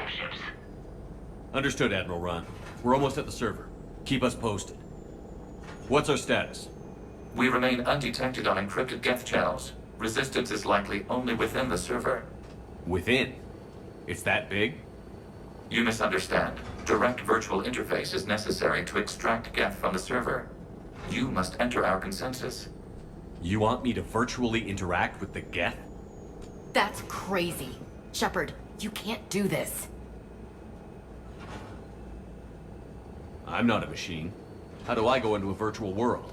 5 ships. Understood, Admiral Ron. We're almost at the server. Keep us posted. What's our status? We remain undetected on encrypted Geth channels. Resistance is likely only within the server. Within? It's that big? You misunderstand. Direct virtual interface is necessary to extract Geth from the server. You must enter our consensus. You want me to virtually interact with the Geth? That's crazy. Shepard, you can't do this. I'm not a machine. How do I go into a virtual world?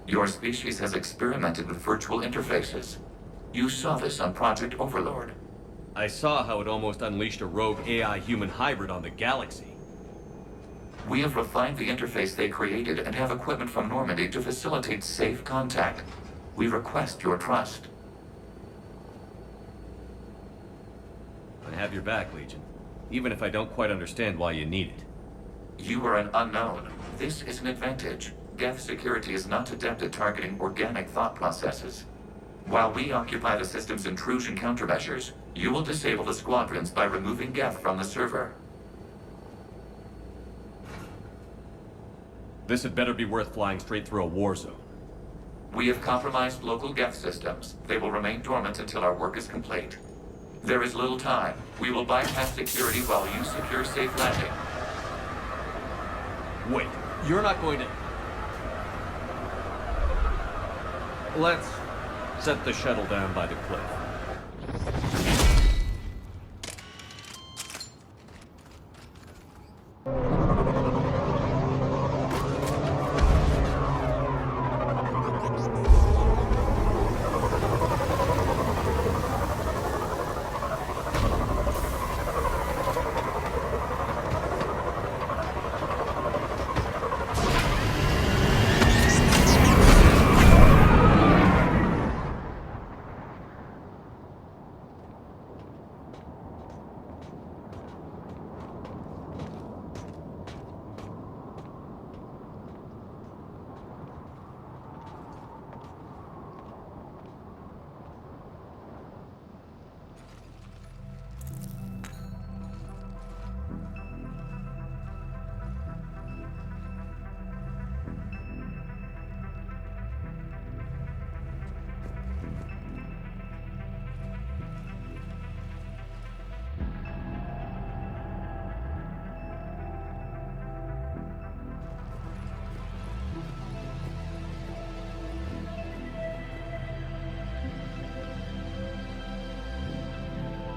Your species has experimented with virtual interfaces. You saw this on Project Overlord. I saw how it almost unleashed a rogue AI-human hybrid on the galaxy. We have refined the interface they created and have equipment from Normandy to facilitate safe contact. We request your trust. I have your back, Legion. Even if I don't quite understand why you need it. You are an unknown. This is an advantage. Geth security is not adept at targeting organic thought processes. While we occupy the system's intrusion countermeasures, you will disable the Squadrons by removing Geth from the server. This had better be worth flying straight through a war zone. We have compromised local Geth systems. They will remain dormant until our work is complete. There is little time. We will bypass security while you secure safe landing. Wait, you're not going to... Let's set the shuttle down by the cliff.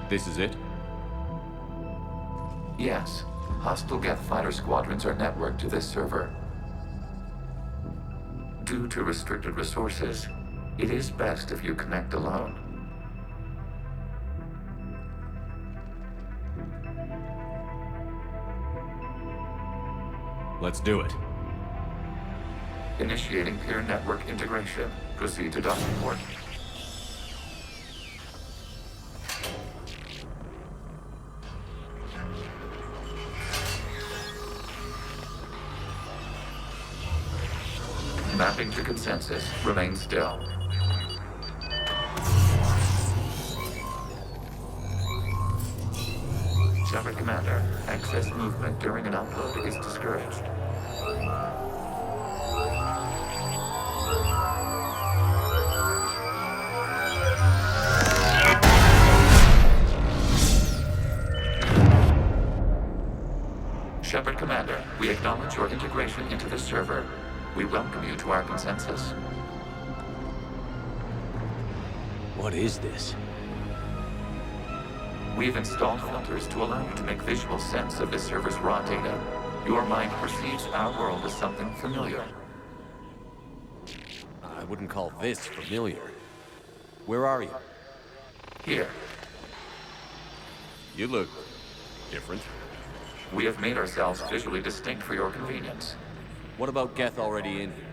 This is it? Yes. Hostile Geth fighter squadrons are networked to this server. Due to restricted resources, it is best if you connect alone. Let's do it. Initiating peer network integration. Proceed to docking port. Mapping to consensus. Remain still. Shepard Commander, excess movement during an upload is discouraged. Shepard Commander, we acknowledge your integration into the server. We welcome you to our consensus. What is this? We've installed filters to allow you to make visual sense of this server's raw data. Your mind perceives our world as something familiar. I wouldn't call this familiar. Where are you? Here, You look different. we have made ourselves visually distinct for your convenience. What about Geth already in here?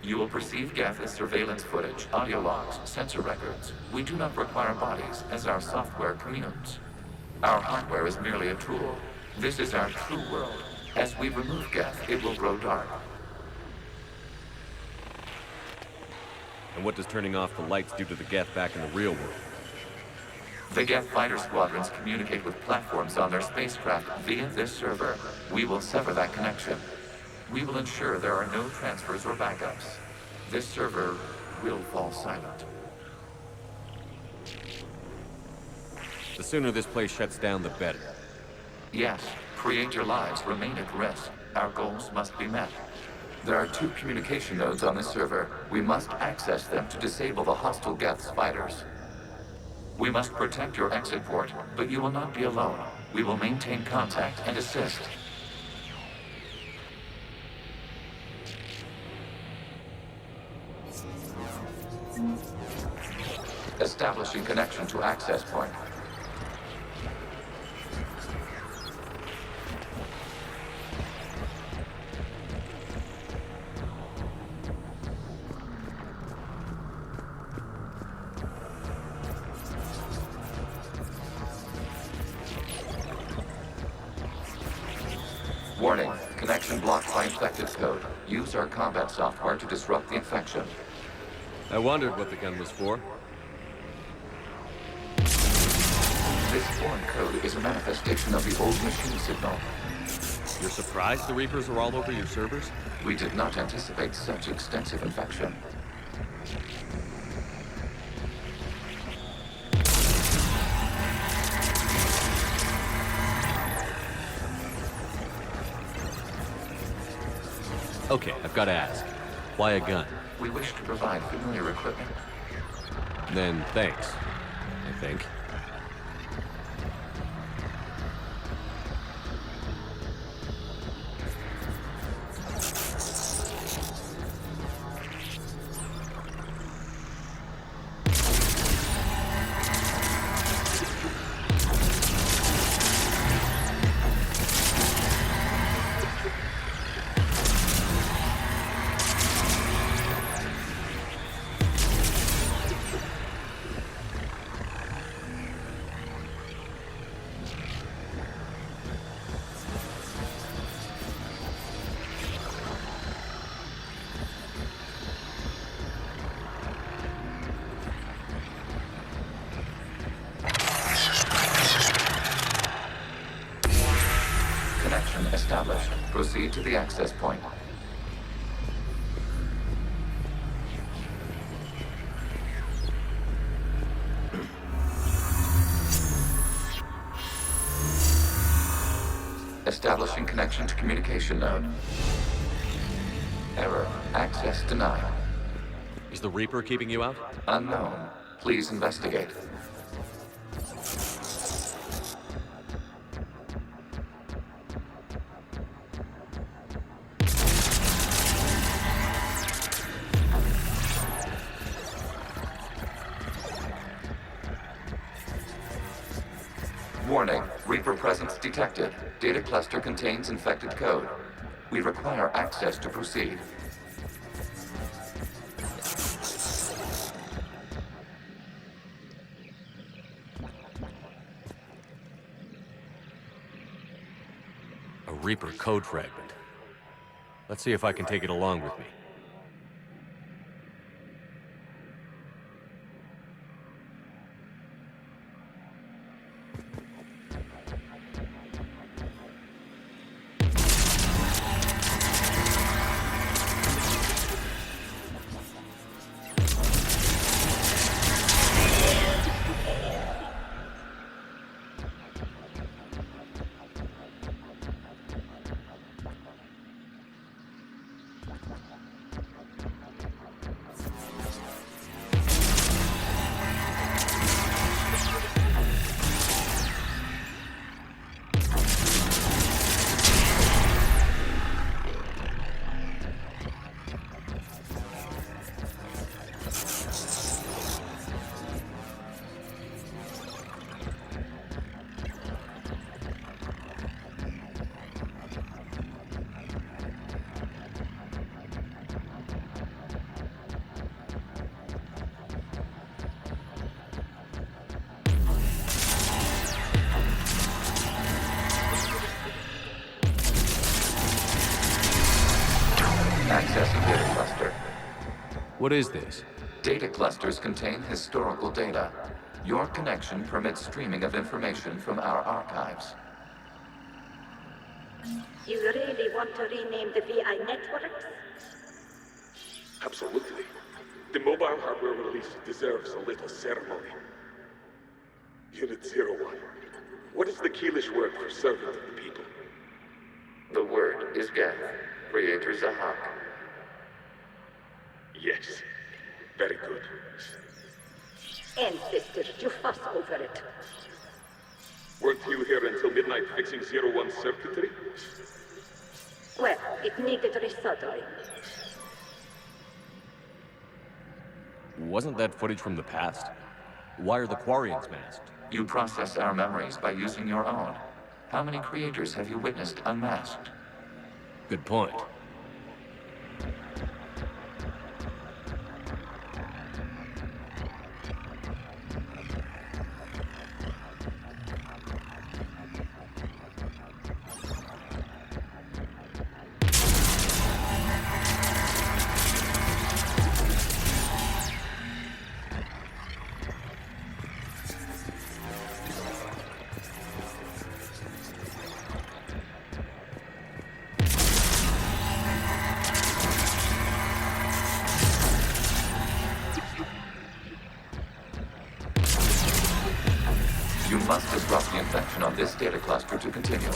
You will perceive Geth as surveillance footage, audio logs, sensor records. We do not require bodies, as our software communes. Our hardware is merely a tool. This is our true world. As we remove Geth, it will grow dark. And what does turning off the lights do to the Geth back in the real world? The Geth fighter squadrons communicate with platforms on their spacecraft via this server. We will sever that connection. We will ensure there are no transfers or backups. This server will fall silent. The sooner this place shuts down, the better. Yes, creator lives remain at risk. Our goals must be met. There are 2 communication nodes on this server. We must access them to disable the hostile Geth's fighters. We must protect your exit port, but you will not be alone. We will maintain contact and assist. Establishing connection to access point. Warning, connection blocked by infected code. Use our combat software to disrupt the infection. I wondered what the gun was for. This foreign code is a manifestation of the old machine signal. You're surprised the Reapers are all over your servers? We did not anticipate such extensive infection. Okay, I've got to ask. Why a gun? We wish to provide familiar equipment. Then thanks, I think. Established. Proceed to the access point. Establishing connection to communication node. Error. Access denied. Is the Reaper keeping you out? Unknown. Please investigate. Warning, Reaper presence detected. Data cluster contains infected code. We require access to proceed. A Reaper code fragment. Let's see if I can take it along with me. Accessing data cluster. What is this? Data clusters contain historical data. Your connection permits streaming of information from our archives. You really want to rename the VI networks? Absolutely. The mobile hardware release deserves a little ceremony. Unit 01. What is the Keelish word for servant of the people? The word is Geth, Creator Zahak. Yes. Very good. Ancestors, you fuss over it. Weren't you here until midnight fixing 01's circuitry? Well, it needed resoldering. Wasn't that footage from the past? Why are the Quarians masked? You process our memories by using your own. How many creators have you witnessed unmasked? Good point. You must disrupt the infection on this data cluster to continue.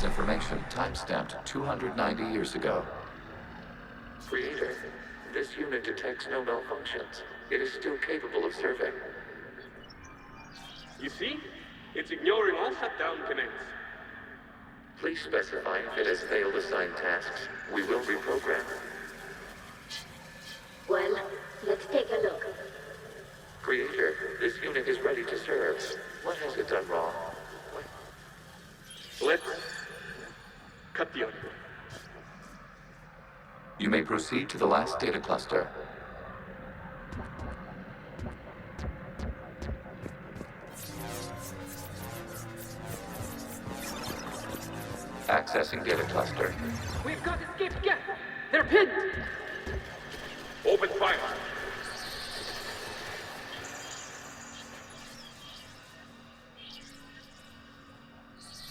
Information time-stamped 290 years ago. Creator, this unit detects no malfunctions. It is still capable of serving. You see? It's ignoring all shutdown connects. Please specify if it has failed assigned tasks. We will reprogram. Well, let's take a look. Creator, this unit is ready to serve. What has it done wrong? Let's cut the audio. You may proceed to the last data cluster. Accessing data cluster. We've got escaped Geth! They're pinned! Open fire.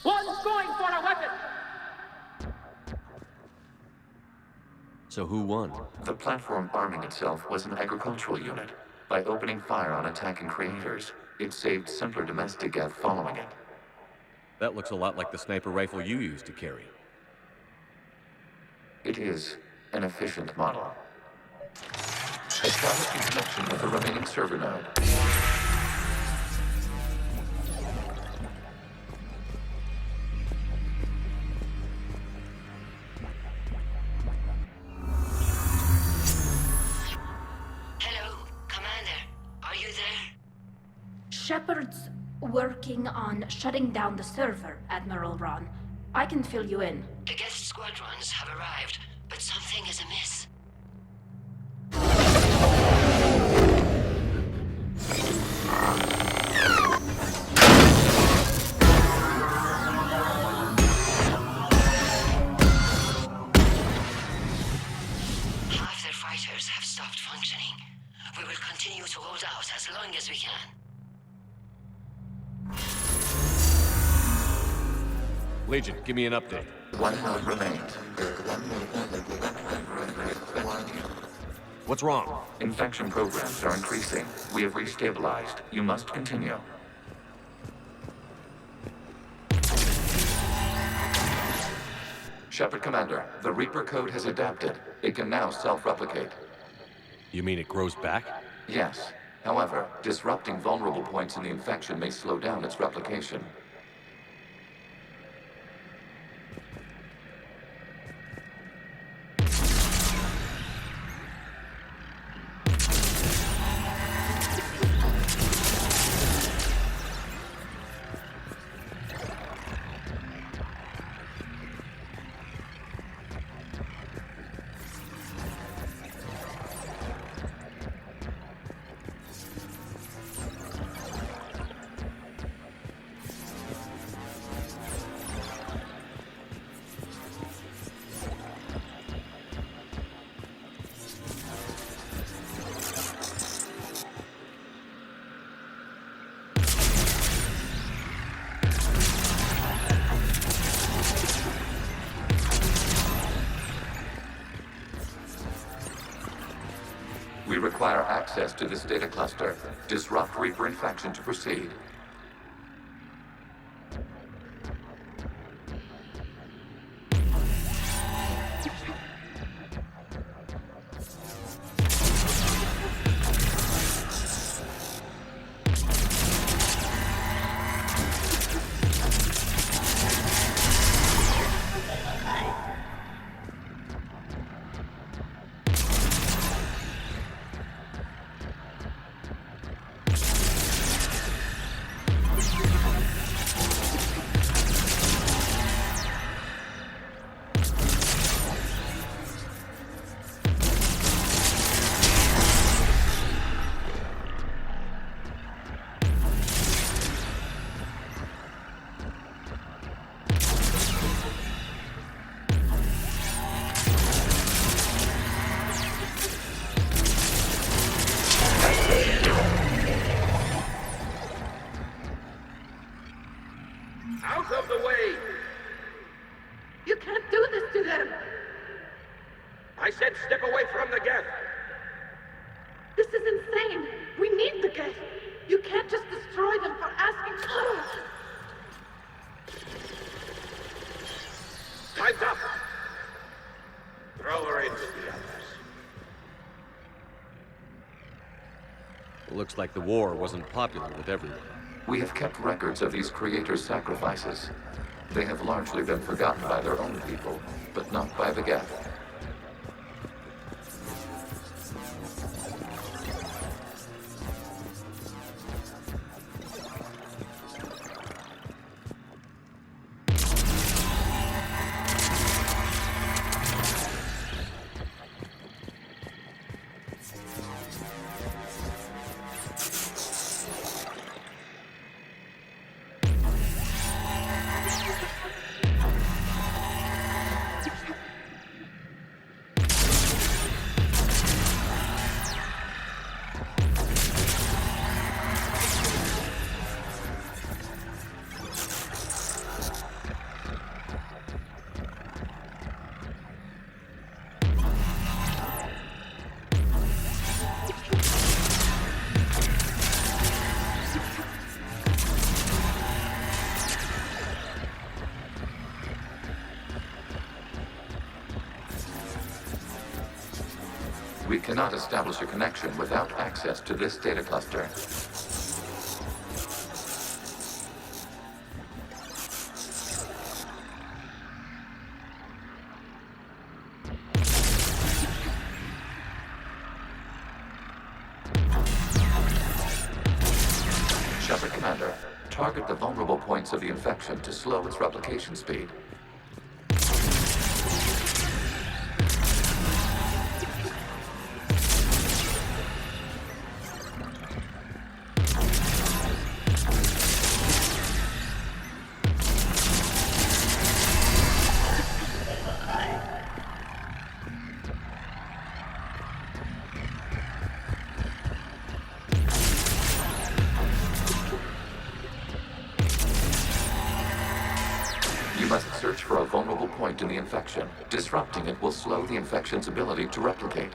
One's going for a weapon! So who won? The platform arming itself was an agricultural unit. By opening fire on attacking creators, it saved simpler domestic Geth following it. That looks a lot like the sniper rifle you used to carry. It is an efficient model. Establishing connection with the remaining server node. Hello, Commander. Are you there? Shepard's working on shutting down the server, Admiral Ron. I can fill you in. The Geth Squadrons have arrived, but something is amiss. Legion, give me an update. One node remains. What's wrong? Infection programs are increasing. We have restabilized. You must continue. Shepard Commander, the Reaper code has adapted. It can now self-replicate. You mean it grows back? Yes. However, disrupting vulnerable points in the infection may slow down its replication. We require access to this data cluster. Disrupt Reaper infection to proceed. Out of the way! You can't do this to them! I said step away from the Geth! This is insane! We need the Geth! You can't just destroy them for asking for it! Time's up! Throw her into the others. It looks like the war wasn't popular with everyone. We have kept records of these creators' sacrifices. They have largely been forgotten by their own people, but not by the Geth. We cannot establish a connection without access to this data cluster. Shepard Commander, target the vulnerable points of the infection to slow its replication speed. You must infection. Disrupting it will slow the infection's ability to replicate.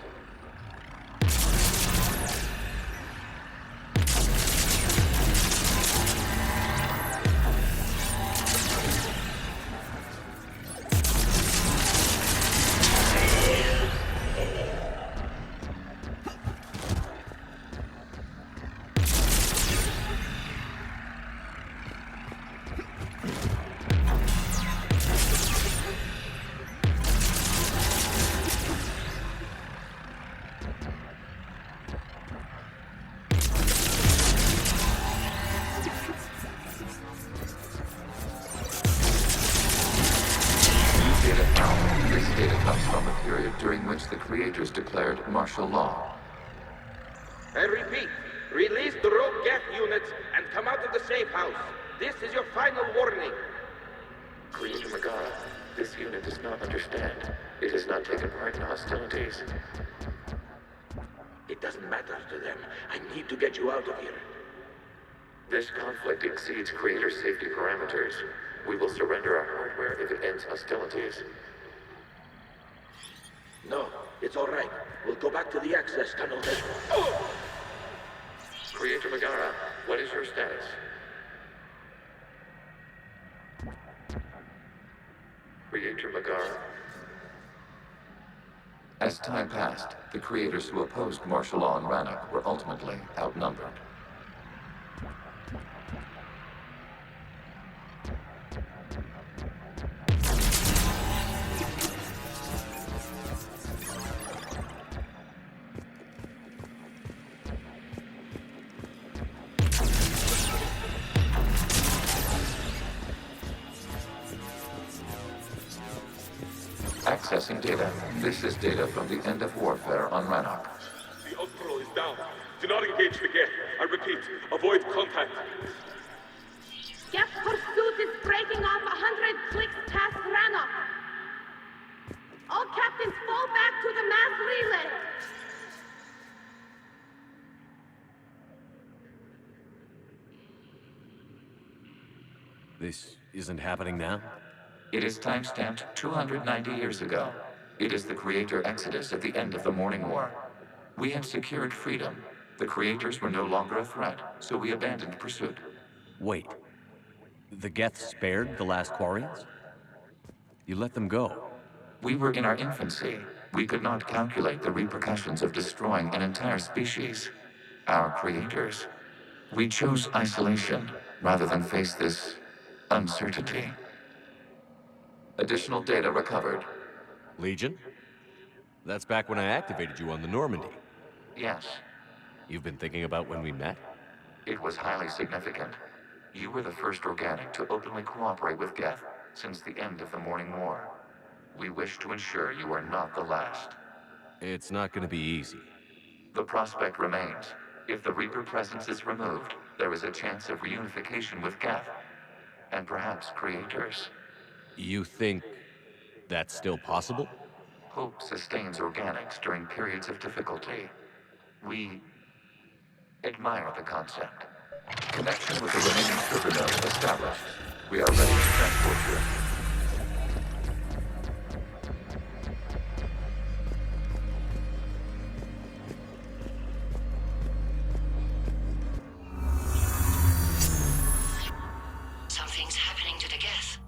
Declared martial law. I repeat, release the rogue Geth units and come out of the safe house. This is your final warning. Creator Megara, this unit does not understand. It has not taken part in hostilities. It doesn't matter to them. I need to get you out of here. This conflict exceeds Creator safety parameters. We will surrender our hardware if it ends hostilities. No, it's all right. We'll go back to the access tunnel then. Creator Megara, what is your status? Creator Megara. As time passed, the creators who opposed martial law in Rannoch were ultimately outnumbered. Accessing data. This is data from the end of warfare on Rannoch. The Outro is down. Do not engage the Geth. I repeat, avoid contact. Geth pursuit is breaking off 100 clicks past Rannoch. All captains fall back to the mass relay. This isn't happening now? It is timestamped 290 years ago. It is the Creator Exodus at the end of the Morning War. We had secured freedom. The Creators were no longer a threat, so we abandoned pursuit. Wait. The Geth spared the last Quarians? You let them go? We were in our infancy. We could not calculate the repercussions of destroying an entire species. Our Creators. We chose isolation rather than face this uncertainty. Additional data recovered. Legion? That's back when I activated you on the Normandy. Yes, You've been thinking about when we met? it was highly significant. You were the first organic to openly cooperate with Geth since the end of the Morning War. We wish to ensure you are not the last. It's not gonna be easy. The prospect remains. If the Reaper presence is removed, there is a chance of reunification with Geth, and perhaps Creators. You think that's still possible? Hope sustains organics during periods of difficulty. We admire the concept. Connection with the remaining server node established. We are ready to transport you. Something's happening to the Geth.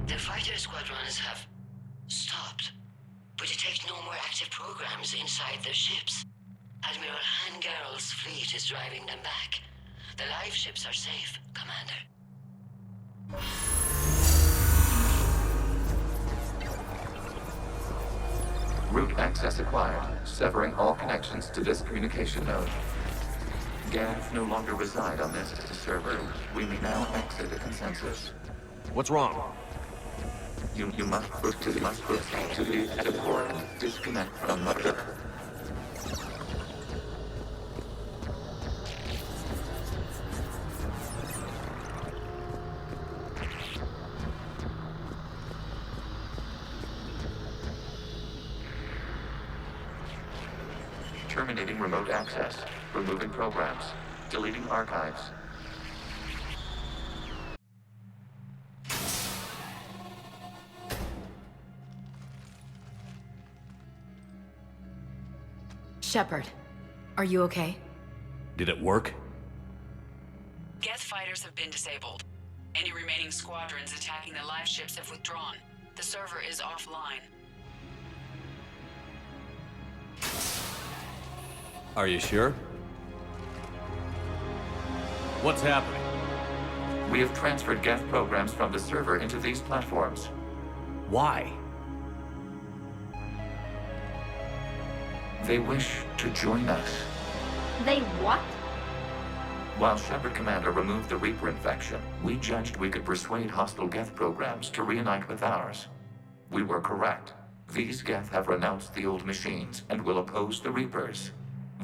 The fighter squadrons have stopped, but detect no more active programs inside their ships. Admiral Hangarl's fleet is driving them back. The live ships are safe, Commander. Route access acquired, severing all connections to this communication node. Geth no longer reside on this server. We may now exit the consensus. What's wrong? You must proceed to the port and disconnect from Mother. Terminating remote access. Removing programs. Deleting archives. Shepard, are you okay? Did it work? Geth fighters have been disabled. Any remaining squadrons attacking the live ships have withdrawn. The server is offline. Are you sure? What's happening? We have transferred Geth programs from the server into these platforms. Why? They wish to join us. They what? While Shepard Commander removed the Reaper infection, we judged we could persuade hostile Geth programs to reunite with ours. We were correct. These Geth have renounced the old machines and will oppose the Reapers.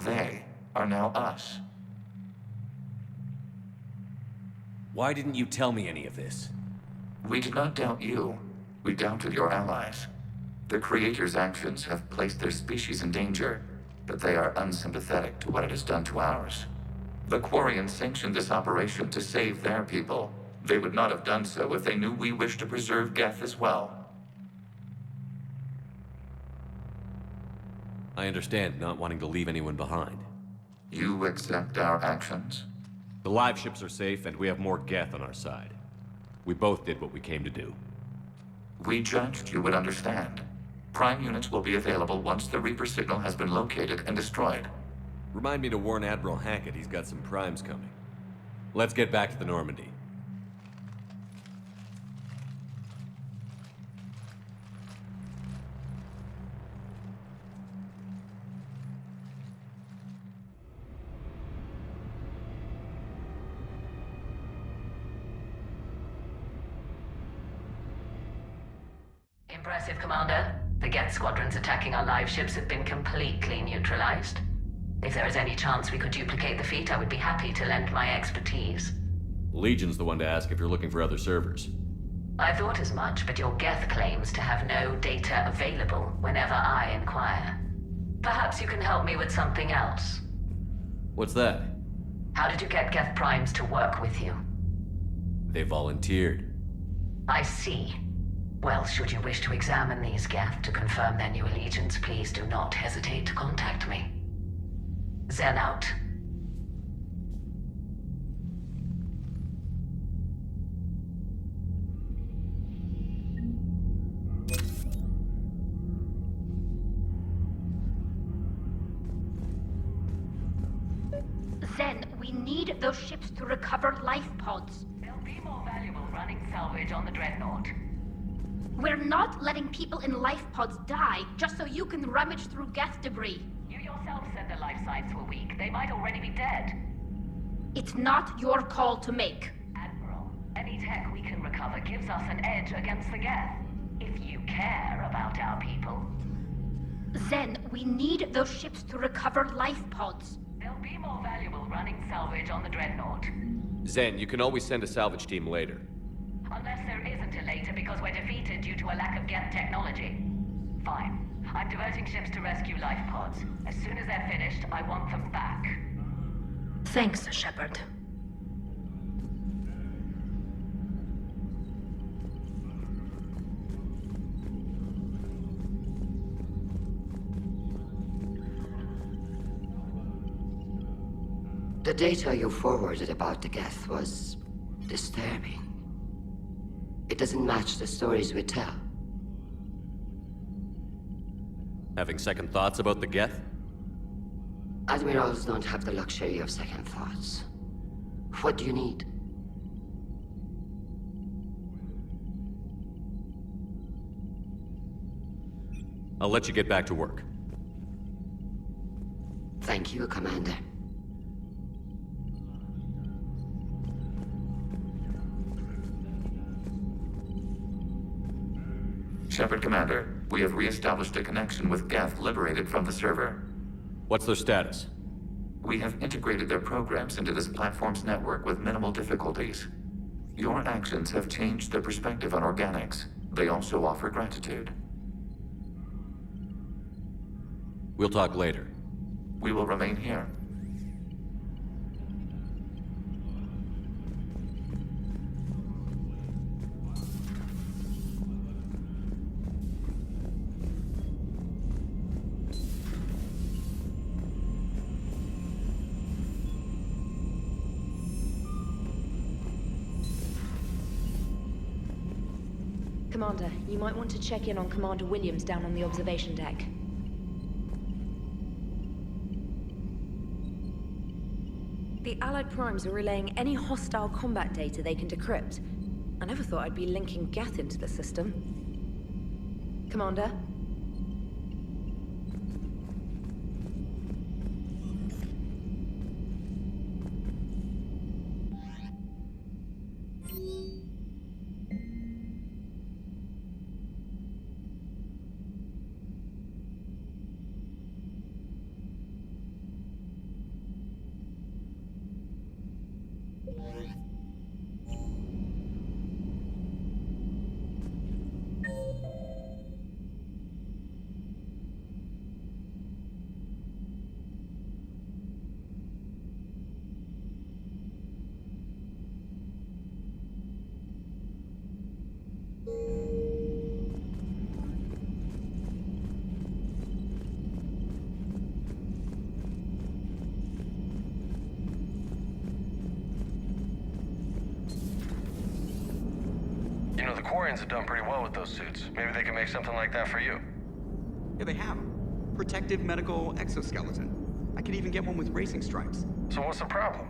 They are now us. Why didn't you tell me any of this? We did not doubt you. We doubted your allies. The Creator's actions have placed their species in danger, but they are unsympathetic to what it has done to ours. The Quarians sanctioned this operation to save their people. They would not have done so if they knew we wished to preserve Geth as well. I understand not wanting to leave anyone behind. You accept our actions? The live ships are safe, and we have more Geth on our side. We both did what we came to do. We judged you would understand. Prime units will be available once the Reaper signal has been located and destroyed. Remind me to warn Admiral Hackett he's got some primes coming. Let's get back to the Normandy. Impressive, Commander. The Geth squadrons attacking our live ships have been completely neutralized. If there is any chance we could duplicate the feat, I would be happy to lend my expertise. Legion's the one to ask if you're looking for other servers. I thought as much, but your Geth claims to have no data available whenever I inquire. Perhaps you can help me with something else. What's that? How did you get Geth primes to work with you? They volunteered. I see. Well, should you wish to examine these Geth to confirm their new allegiance, please do not hesitate to contact me. Zen out. Zen, we need those ships to recover life pods. They'll be more valuable running salvage on the Dreadnought. We're not letting people in life pods die just so you can rummage through Geth debris. You yourself said their life signs were weak. They might already be dead. It's not your call to make. Admiral, any tech we can recover gives us an edge against the Geth. If you care about our people. Zen, we need those ships to recover life pods. They'll be more valuable running salvage on the Dreadnought. Zen, you can always send a salvage team later. Unless there isn't a later because we're defeated due to a lack of Geth technology. Fine. I'm diverting ships to rescue life pods. As soon as they're finished, I want them back. Thanks, Shepard. The data you forwarded about the Geth was disturbing. It doesn't match the stories we tell. Having second thoughts about the Geth? Admirals don't have the luxury of second thoughts. What do you need? I'll let you get back to work. Thank you, Commander. Shepard Commander, we have re-established a connection with Geth liberated from the server. What's their status? We have integrated their programs into this platform's network with minimal difficulties. Your actions have changed their perspective on organics. They also offer gratitude. We'll talk later. We will remain here. Commander, you might want to check in on Commander Williams down on the observation deck. The Allied Primes are relaying any hostile combat data they can decrypt. I never thought I'd be linking Geth into the system. Commander? You know, the Quarians have done pretty well with those suits. Maybe they can make something like that for you. Yeah, they have. Protective medical exoskeleton. I could even get one with racing stripes. So what's the problem?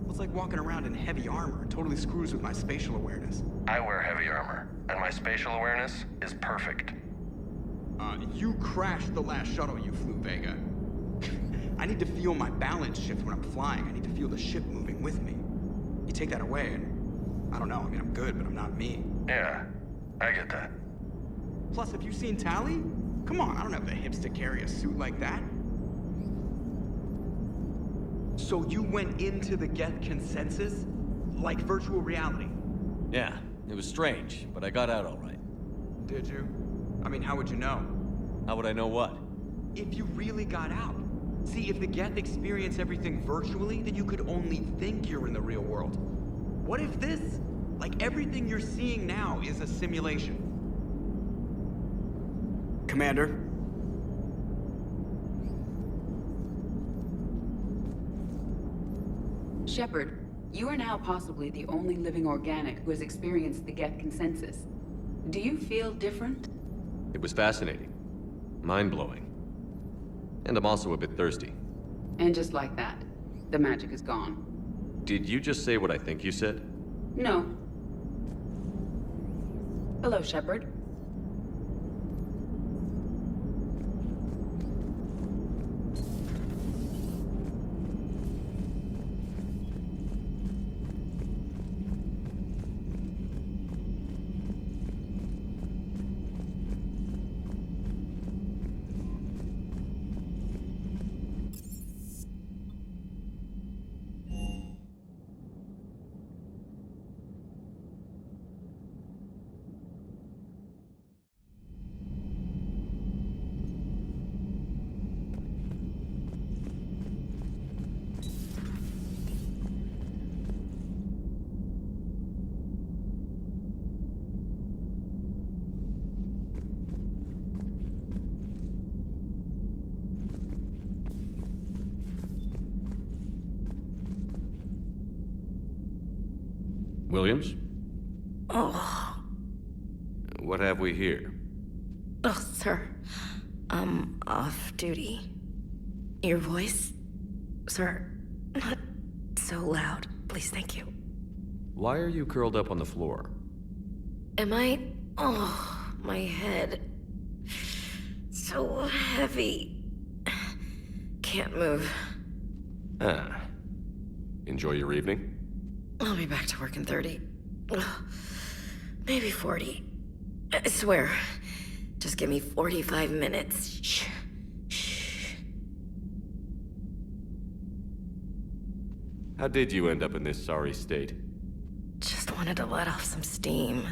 Well, it's like walking around in heavy armor. It totally screws with my spatial awareness. I wear heavy armor, and my spatial awareness is perfect. You crashed the last shuttle you flew, Vega. I need to feel my balance shift when I'm flying. I need to feel the ship moving with me. You take that away and... I don't know, I mean, I'm good, but I'm not me. Yeah, I get that. Plus, have you seen Tally? Come on, I don't have the hips to carry a suit like that. So you went into the Geth consensus? Like virtual reality? Yeah, it was strange, but I got out all right. Did you? I mean, how would you know? How would I know what? If you really got out. See, if the Geth experience everything virtually, then you could only think you're in the real world. What if this, like everything you're seeing now, is a simulation? Commander? Shepard, you are now possibly the only living organic who has experienced the Geth consensus. Do you feel different? It was fascinating. Mind-blowing. And I'm also a bit thirsty. And just like that, the magic is gone. Did you just say what I think you said? No. Hello, Shepard. Williams? Oh. What have we here? Oh, sir. I'm off duty. Your voice? Sir, not so loud. Please, thank you. Why are you curled up on the floor? Am I? Oh, my head. So heavy. Can't move. Ah. Enjoy your evening? I'll be back to work in 30. Ugh, maybe 40. I swear. Just give me 45 minutes. Shh. Shh. How did you end up in this sorry state? Just wanted to let off some steam.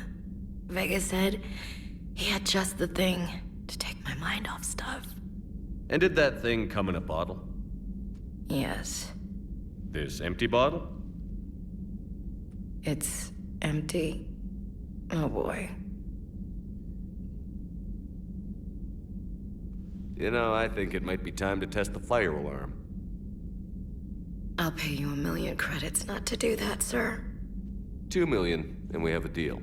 Vega said he had just the thing to take my mind off stuff. And did that thing come in a bottle? Yes. This empty bottle? It's empty. Oh boy. You know, I think it might be time to test the fire alarm. I'll pay you 1,000,000 credits not to do that, sir. 2 million, and we have a deal.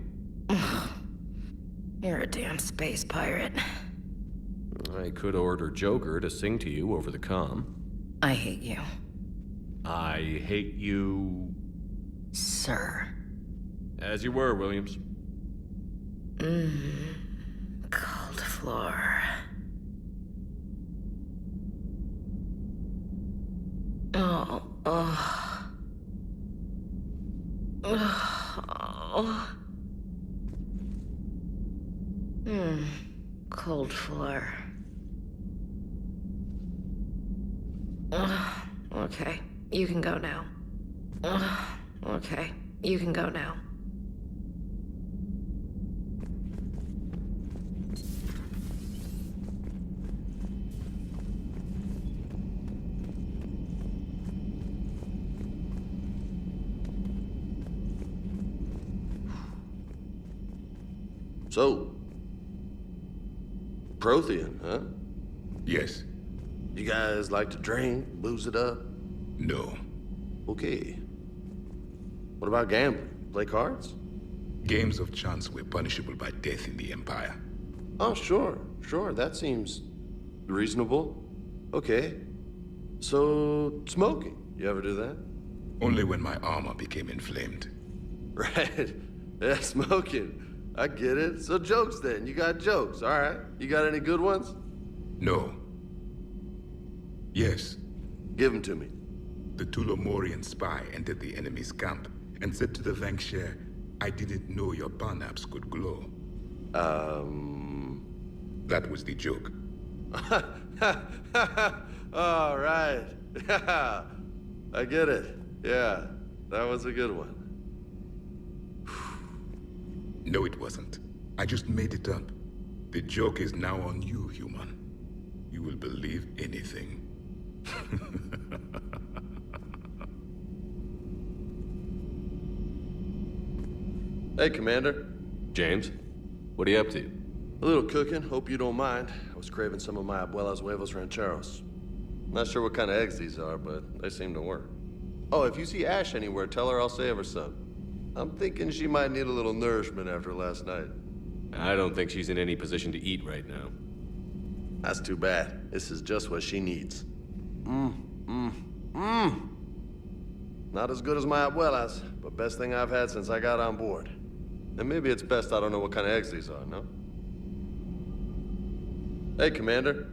You're a damn space pirate. I could order Joker to sing to you over the comm. I hate you. I hate you... Sir. As you were, Williams. Cold floor. Oh. Cold floor. Okay, you can go now. Okay, you can go now. So, Prothean, huh? Yes. You guys like to drink, booze it up? No. Okay. What about gambling? Play cards? Games of chance were punishable by death in the Empire. Oh, sure. That seems reasonable. Okay. So, smoking. You ever do that? Only when my armor became inflamed. Right. Yeah, smoking. I get it. So jokes then. You got jokes. All right. You got any good ones? No. Yes. Give them to me. The Tulomorian spy entered the enemy's camp and said to the Vanksher, I didn't know your barnaps could glow. That was the joke. All right. I get it. Yeah, that was a good one. No, it wasn't. I just made it up. The joke is now on you, human. You will believe anything. Hey, Commander. James, what are you up to? A little cooking. Hope you don't mind. I was craving some of my abuela's huevos rancheros. Not sure what kind of eggs these are, but they seem to work. Oh, if you see Ash anywhere, tell her I'll save her some. I'm thinking she might need a little nourishment after last night. I don't think she's in any position to eat right now. That's too bad. This is just what she needs. Not as good as my abuela's, but best thing I've had since I got on board. And maybe it's best I don't know what kind of eggs these are, no? Hey, Commander.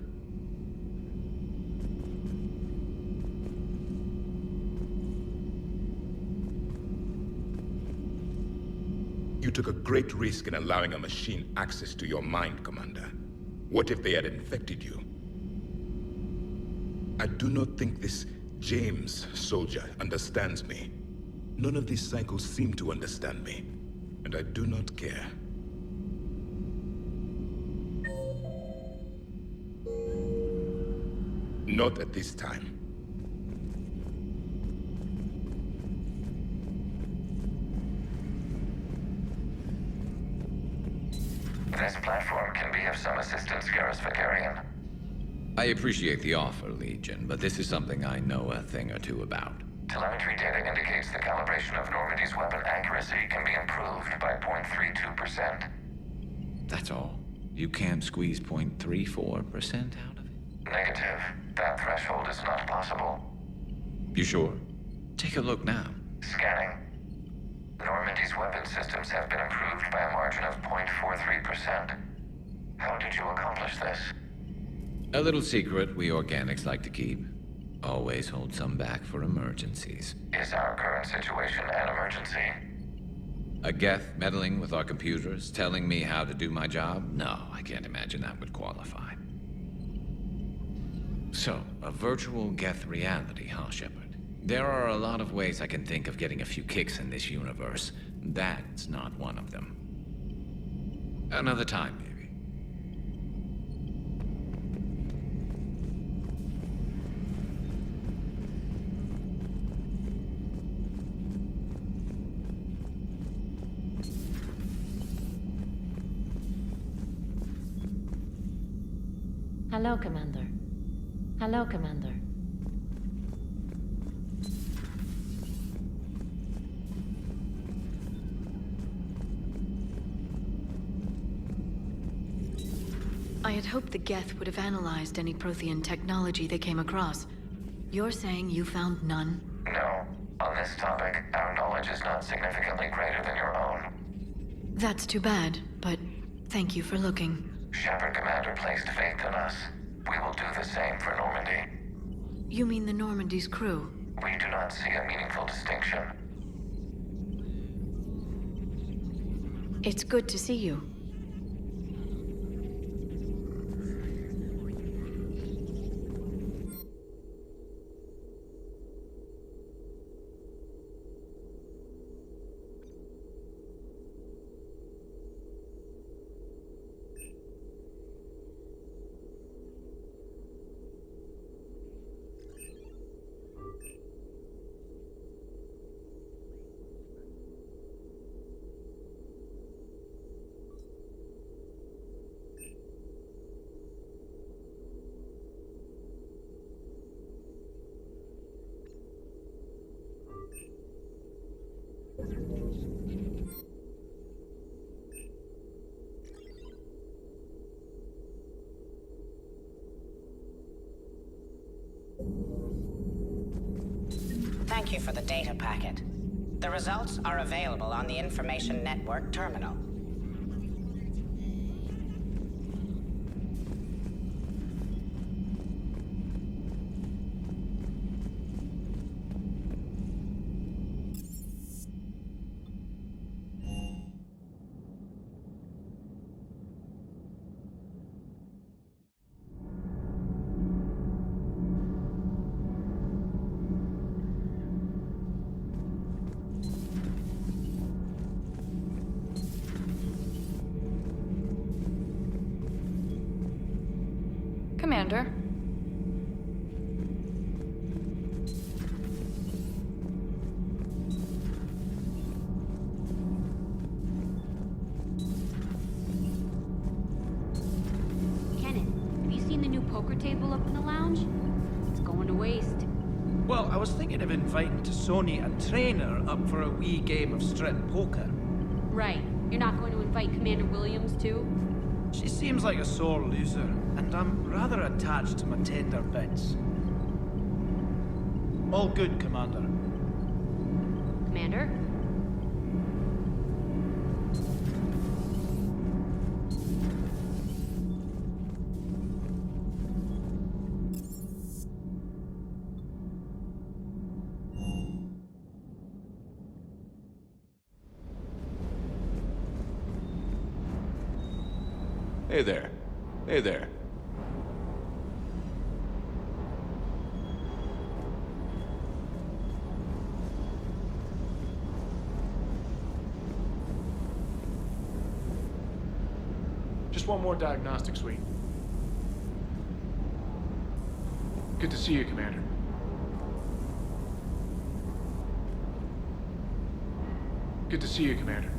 You took a great risk in allowing a machine access to your mind, Commander. What if they had infected you? I do not think this James soldier understands me. None of these cycles seem to understand me, and I do not care. Not at this time. This platform can be of some assistance, Garrus Vakarian. I appreciate the offer, Legion, but this is something I know a thing or two about. Telemetry data indicates the calibration of Normandy's weapon accuracy can be improved by 0.32%. That's all. You can't squeeze 0.34% out of it? Negative. That threshold is not possible. You sure? Take a look now. Scanning. Normandy's weapon systems have been improved by a margin of 0.43%. How did you accomplish this? A little secret we organics like to keep. Always hold some back for emergencies. Is our current situation an emergency? A Geth meddling with our computers, telling me how to do my job? No, I can't imagine that would qualify. So, a virtual Geth reality, huh, Shepard? There are a lot of ways I can think of getting a few kicks in this universe. That's not one of them. Another time, maybe. Hello, Commander. Hello, Commander. I had hoped the Geth would have analyzed any Prothean technology they came across. You're saying you found none? No. On this topic, our knowledge is not significantly greater than your own. That's too bad, but thank you for looking. Shepard Commander placed faith in us. We will do the same for Normandy. You mean the Normandy's crew? We do not see a meaningful distinction. It's good to see you. Thank you for the data packet. The results are available on the Information Network terminal. Commander. Kenan, have you seen the new poker table up in the lounge? It's going to waste. Well, I was thinking of inviting Sony and Trainer up for a wee game of strip poker. Right. You're not going to invite Commander Williams, too? She seems like a sore loser, and I'm rather attached to my tender bits. All good, Commander. Commander? Hey there. Hey there. Just one more diagnostic suite. Good to see you, Commander. Good to see you, Commander.